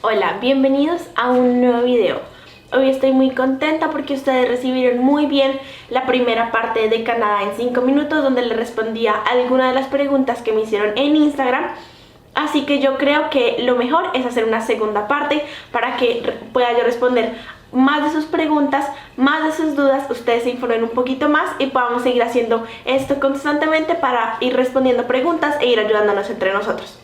Hola, bienvenidos a un nuevo video. Hoy estoy muy contenta porque ustedes recibieron muy bien la primera parte de Canadá en 5 minutos, donde les respondía algunas de las preguntas que me hicieron en Instagram. Así que yo creo que lo mejor es hacer una segunda parte para que pueda yo responder más de sus preguntas, más de sus dudas, ustedes se informen un poquito más y podamos seguir haciendo esto constantemente para ir respondiendo preguntas e ir ayudándonos entre nosotros.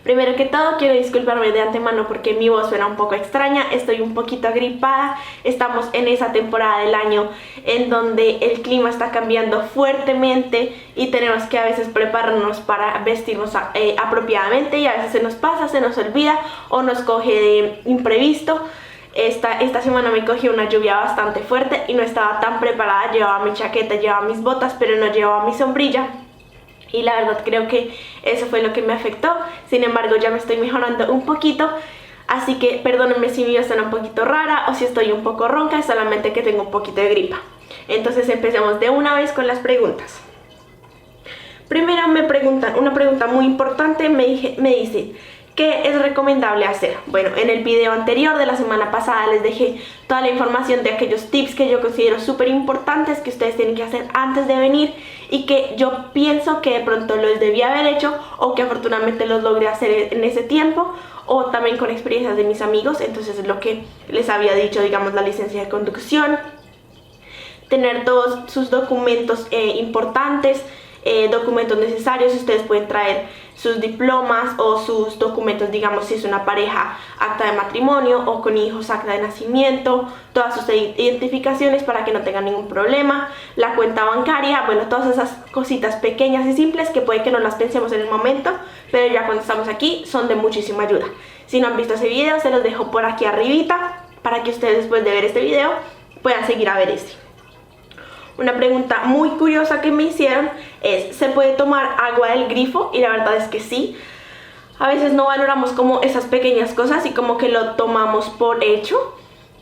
Primero que todo, quiero disculparme de antemano porque mi voz suena un poco extraña, estoy un poquito agripada, estamos en esa temporada del año en donde el clima está cambiando fuertemente y tenemos que a veces prepararnos para vestirnos apropiadamente y a veces se nos pasa, se nos olvida o nos coge de imprevisto. Esta semana me cogió una lluvia bastante fuerte y no estaba tan preparada, llevaba mi chaqueta, llevaba mis botas, pero no llevaba mi sombrilla. Y la verdad creo que eso fue lo que me afectó. Sin embargo, ya me estoy mejorando un poquito. Así que perdónenme si mi voz suena un poquito rara o si estoy un poco ronca, es solamente que tengo un poquito de gripa. Entonces empecemos de una vez con las preguntas. Primero me preguntan, una pregunta muy importante, me dice, ¿qué es recomendable hacer? Bueno, en el video anterior de la semana pasada les dejé toda la información de aquellos tips que yo considero súper importantes que ustedes tienen que hacer antes de venir y que yo pienso que de pronto los debía haber hecho o que afortunadamente los logré hacer en ese tiempo, o también con experiencias de mis amigos. Entonces es lo que les había dicho, digamos, la licencia de conducción, tener todos sus documentos importantes, documentos necesarios. Ustedes pueden traer sus diplomas o sus documentos, digamos, si es una pareja, acta de matrimonio, o con hijos, acta de nacimiento, todas sus identificaciones para que no tengan ningún problema, la cuenta bancaria, bueno, todas esas cositas pequeñas y simples que puede que no las pensemos en el momento, pero ya cuando estamos aquí son de muchísima ayuda. Si no han visto ese video, se los dejo por aquí arribita para que ustedes, después de ver este video, puedan seguir a ver este. Una pregunta muy curiosa que me hicieron es, ¿se puede tomar agua del grifo? Y la verdad es que sí. A veces no valoramos como esas pequeñas cosas y como que lo tomamos por hecho.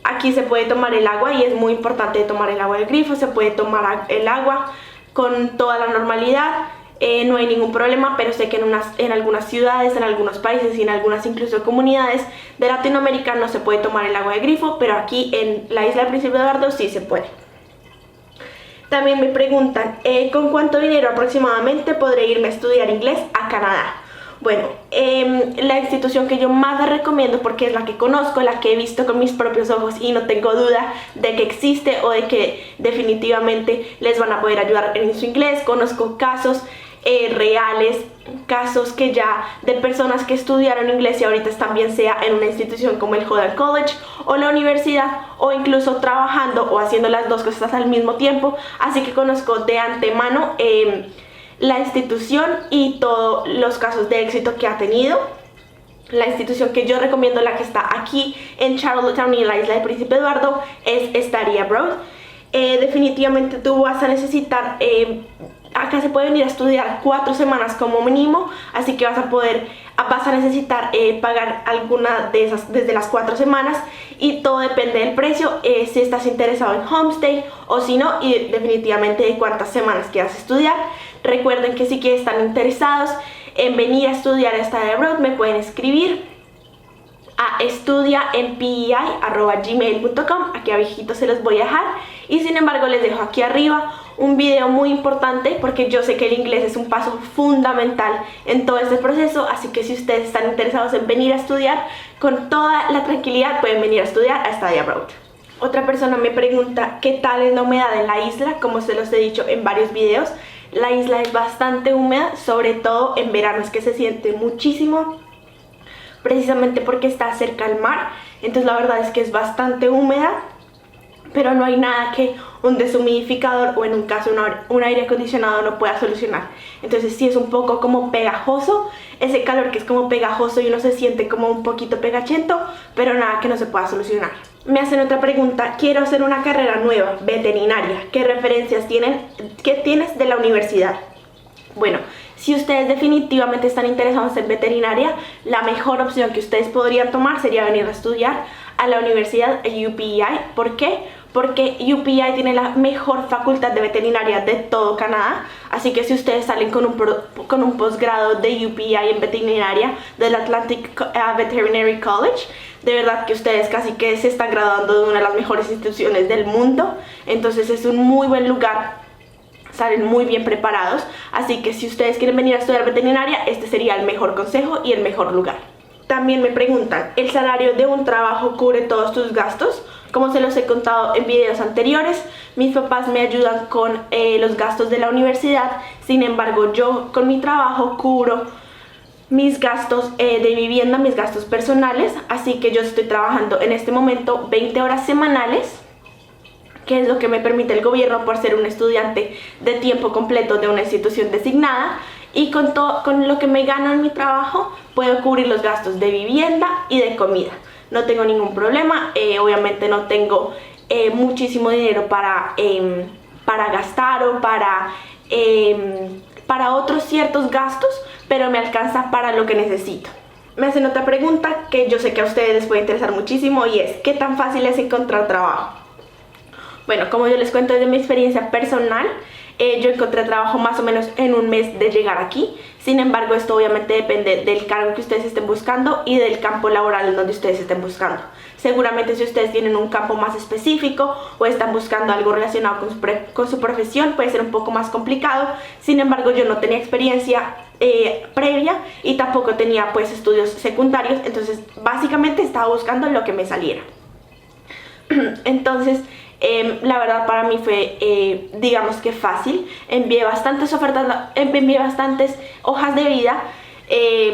Aquí se puede tomar el agua y es muy importante tomar el agua del grifo. Se puede tomar el agua con toda la normalidad, no hay ningún problema, pero sé que en algunas ciudades, en algunos países y en algunas incluso comunidades de Latinoamérica no se puede tomar el agua del grifo, pero aquí en la isla del Príncipe Eduardo sí se puede. También me preguntan, ¿con cuánto dinero aproximadamente podré irme a estudiar inglés a Canadá? Bueno, la institución que yo más les recomiendo, porque es la que conozco, la que he visto con mis propios ojos y no tengo duda de que existe o de que definitivamente les van a poder ayudar en su inglés. Conozco casos reales, casos que ya de personas que estudiaron inglés y ahorita están, bien sea en una institución como el Hodder College o la universidad, o incluso trabajando o haciendo las dos cosas al mismo tiempo. Así que conozco de antemano la institución y todos los casos de éxito que ha tenido. La institución que yo recomiendo, la que está aquí en Charlottetown y en la isla del Príncipe Eduardo, es Study Abroad. Definitivamente tú vas a necesitar, acá se puede venir a estudiar 4 semanas como mínimo, así que vas a necesitar pagar alguna de esas desde las 4 semanas, y todo depende del precio, si estás interesado en homestay o si no, y definitivamente de cuántas semanas quieras estudiar. Recuerden que si están interesados en venir a estudiar a Study Abroad, me pueden escribir a estudiaenpei@gmail.com. aquí abajito se los voy a dejar, y sin embargo les dejo aquí arriba un video muy importante porque yo sé que el inglés es un paso fundamental en todo este proceso, así que si ustedes están interesados en venir a estudiar, con toda la tranquilidad pueden venir a estudiar a Study Abroad. Otra persona me pregunta qué tal es la humedad en la isla. Como se los he dicho en varios videos, la isla es bastante húmeda, sobre todo en verano es que se siente muchísimo, precisamente porque está cerca al mar. Entonces la verdad es que es bastante húmeda, pero no hay nada que un deshumidificador o en un caso un aire acondicionado no pueda solucionar. Entonces sí es un poco como pegajoso, ese calor que es como pegajoso y uno se siente como un poquito pegachento, pero nada que no se pueda solucionar. Me hacen otra pregunta, quiero hacer una carrera nueva, veterinaria, ¿qué referencias tienes de la universidad? Bueno, si ustedes definitivamente están interesados en veterinaria, la mejor opción que ustedes podrían tomar sería venir a estudiar a la Universidad UPEI. ¿Por qué? porque UPI tiene la mejor facultad de veterinaria de todo Canadá, así que si ustedes salen con un posgrado de UPI en veterinaria del Atlantic Veterinary College, de verdad que ustedes casi que se están graduando de una de las mejores instituciones del mundo, entonces es un muy buen lugar, salen muy bien preparados, así que si ustedes quieren venir a estudiar veterinaria, este sería el mejor consejo y el mejor lugar. También me preguntan, ¿el salario de un trabajo cubre todos tus gastos? Como se los he contado en videos anteriores, mis papás me ayudan con los gastos de la universidad, sin embargo yo con mi trabajo cubro mis gastos de vivienda, mis gastos personales, así que yo estoy trabajando en este momento 20 horas semanales, que es lo que me permite el gobierno por ser un estudiante de tiempo completo de una institución designada, y con lo que me gano en mi trabajo puedo cubrir los gastos de vivienda y de comida. No tengo ningún problema, obviamente no tengo muchísimo dinero para gastar o para otros ciertos gastos, pero me alcanza para lo que necesito. Me hacen otra pregunta que yo sé que a ustedes les puede interesar muchísimo y es, ¿qué tan fácil es encontrar trabajo? Bueno, como yo les cuento desde mi experiencia personal, yo encontré trabajo más o menos en un mes de llegar aquí. Sin embargo, esto obviamente depende del cargo que ustedes estén buscando y del campo laboral en donde ustedes estén buscando. Seguramente si ustedes tienen un campo más específico o están buscando algo relacionado con su profesión, puede ser un poco más complicado. Sin embargo, yo no tenía experiencia previa y tampoco tenía pues estudios secundarios, entonces básicamente estaba buscando lo que me saliera. Entonces, la verdad para mí fue, digamos que fácil. Envié bastantes hojas de vida,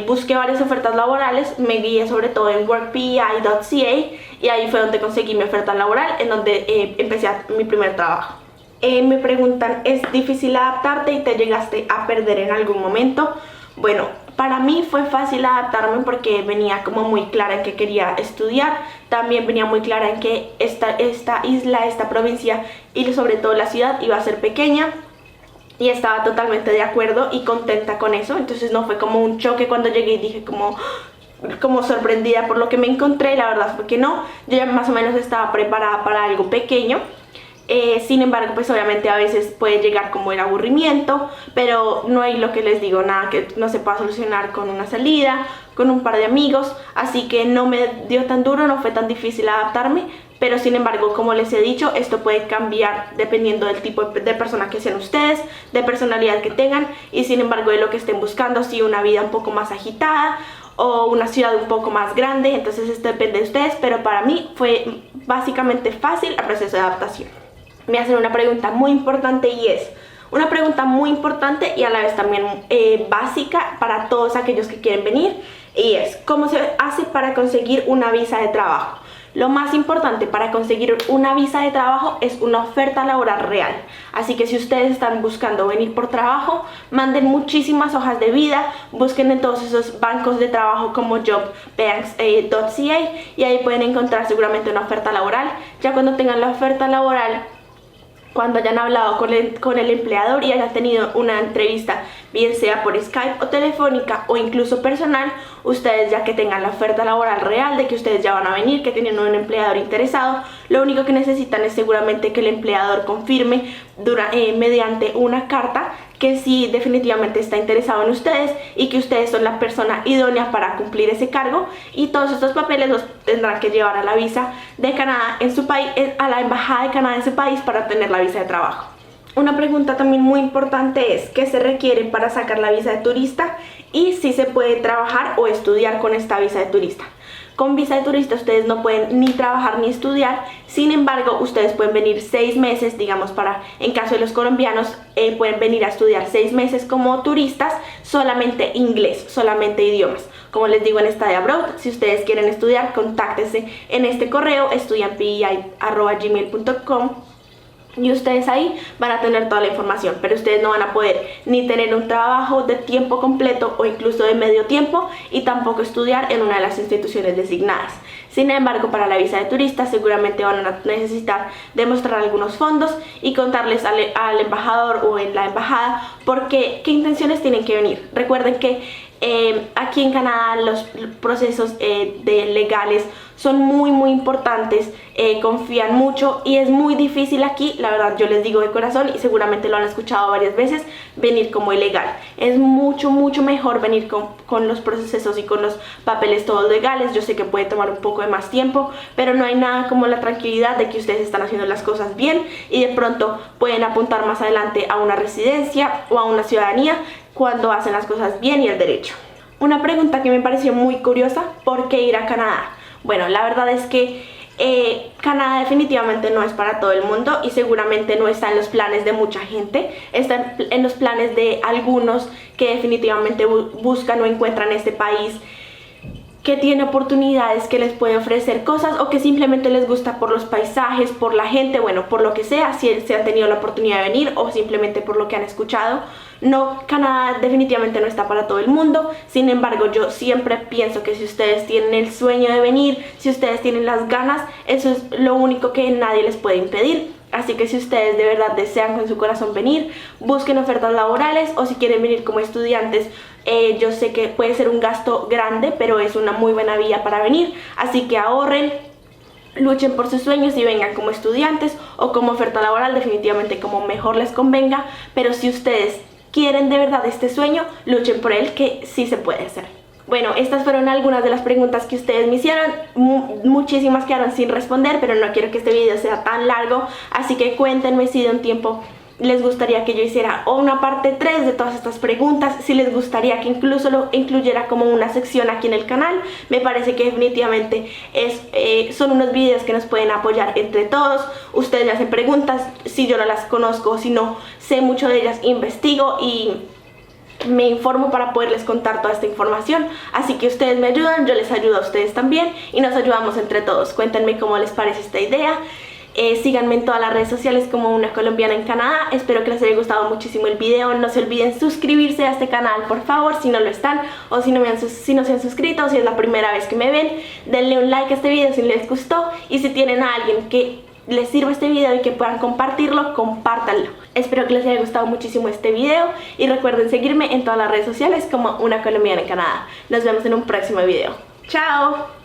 busqué varias ofertas laborales, me guié sobre todo en workpi.ca y ahí fue donde conseguí mi oferta laboral, en donde empecé mi primer trabajo. Me preguntan, ¿es difícil adaptarte y te llegaste a perder en algún momento? Bueno, para mí fue fácil adaptarme porque venía como muy clara en que quería estudiar, también venía muy clara en que esta isla, esta provincia y sobre todo la ciudad iba a ser pequeña y estaba totalmente de acuerdo y contenta con eso, entonces no fue como un choque cuando llegué y dije como sorprendida por lo que me encontré. La verdad fue que no, yo ya más o menos estaba preparada para algo pequeño. Sin embargo, pues obviamente a veces puede llegar como el aburrimiento, pero no hay, lo que les digo, nada que no se pueda solucionar con una salida, con un par de amigos, así que no me dio tan duro, no fue tan difícil adaptarme, pero sin embargo, como les he dicho, esto puede cambiar dependiendo del tipo de persona que sean ustedes, de personalidad que tengan y sin embargo de lo que estén buscando, si una vida un poco más agitada o una ciudad un poco más grande, entonces esto depende de ustedes, pero para mí fue básicamente fácil el proceso de adaptación. Me hacen una pregunta muy importante y es una pregunta muy importante y a la vez también básica para todos aquellos que quieren venir, y es ¿cómo se hace para conseguir una visa de trabajo? Lo más importante para conseguir una visa de trabajo es una oferta laboral real, así que si ustedes están buscando venir por trabajo, manden muchísimas hojas de vida, busquen en todos esos bancos de trabajo como jobbanks.ca y ahí pueden encontrar seguramente una oferta laboral. Ya cuando tengan la oferta laboral, cuando hayan hablado con el empleador y hayan tenido una entrevista, bien sea por Skype o telefónica o incluso personal, ustedes ya que tengan la oferta laboral real de que ustedes ya van a venir, que tienen un empleador interesado, lo único que necesitan es seguramente que el empleador confirme mediante una carta que sí definitivamente está interesado en ustedes y que ustedes son la persona idónea para cumplir ese cargo, y todos estos papeles los tendrán que llevar a la visa de Canadá en su país, a la embajada de Canadá en su país para obtener la visa de trabajo. Una pregunta también muy importante es ¿qué se requiere para sacar la visa de turista? Y si se puede trabajar o estudiar con esta visa de turista. Con visa de turista ustedes no pueden ni trabajar ni estudiar, sin embargo ustedes pueden venir 6 meses, digamos en caso de los colombianos, pueden venir a estudiar 6 meses como turistas, solamente inglés, solamente idiomas. Como les digo en Study Abroad, si ustedes quieren estudiar, contáctense en este correo estudianpi@gmail.com y ustedes ahí van a tener toda la información, pero ustedes no van a poder ni tener un trabajo de tiempo completo o incluso de medio tiempo y tampoco estudiar en una de las instituciones designadas. Sin embargo, para la visa de turista seguramente van a necesitar demostrar algunos fondos y contarles al embajador o en la embajada qué intenciones tienen que venir. Recuerden que aquí en Canadá los procesos legales son muy importantes, confían mucho y es muy difícil aquí, la verdad yo les digo de corazón y seguramente lo han escuchado varias veces, venir como ilegal. Es mucho mejor venir con los procesos y con los papeles todos legales. Yo sé que puede tomar un poco de más tiempo, pero no hay nada como la tranquilidad de que ustedes están haciendo las cosas bien y de pronto pueden apuntar más adelante a una residencia o a una ciudadanía cuando hacen las cosas bien y al derecho. Una pregunta que me pareció muy curiosa: ¿por qué ir a Canadá? Bueno, la verdad es que Canadá definitivamente no es para todo el mundo y seguramente no está en los planes de mucha gente. Está en los planes de algunos que definitivamente buscan o encuentran este país que tiene oportunidades, que les puede ofrecer cosas, o que simplemente les gusta por los paisajes, por la gente, bueno, por lo que sea, si se han tenido la oportunidad de venir o simplemente por lo que han escuchado. No, Canadá definitivamente no está para todo el mundo. Sin embargo, yo siempre pienso que si ustedes tienen el sueño de venir, si ustedes tienen las ganas, eso es lo único que nadie les puede impedir. Así que si ustedes de verdad desean con su corazón venir, busquen ofertas laborales, o si quieren venir como estudiantes, yo sé que puede ser un gasto grande, pero es una muy buena vía para venir. Así que ahorren, luchen por sus sueños y vengan como estudiantes o como oferta laboral, definitivamente como mejor les convenga. Pero si ustedes quieren de verdad este sueño, luchen por él, que sí se puede hacer. Bueno, estas fueron algunas de las preguntas que ustedes me hicieron. Muchísimas quedaron sin responder, pero no quiero que este video sea tan largo, así que cuéntenme si de un tiempo les gustaría que yo hiciera o una parte 3 de todas estas preguntas, si les gustaría que incluso lo incluyera como una sección aquí en el canal. Me parece que definitivamente son unos videos que nos pueden apoyar entre todos. Ustedes me hacen preguntas, si yo no las conozco, si no sé mucho de ellas, investigo y me informo para poderles contar toda esta información. Así que ustedes me ayudan, yo les ayudo a ustedes también y nos ayudamos entre todos. Cuéntenme cómo les parece esta idea. Síganme en todas las redes sociales como Una Colombiana en Canadá. Espero que les haya gustado muchísimo el video. No se olviden suscribirse a este canal, por favor, si no lo están, o si no se han suscrito, o si es la primera vez que me ven. Denle un like a este video si les gustó, y si tienen a alguien que les sirva este video y que puedan compartirlo, compártanlo. Espero que les haya gustado muchísimo este video y recuerden seguirme en todas las redes sociales como Una Colombiana en Canadá. Nos vemos en un próximo video. ¡Chao!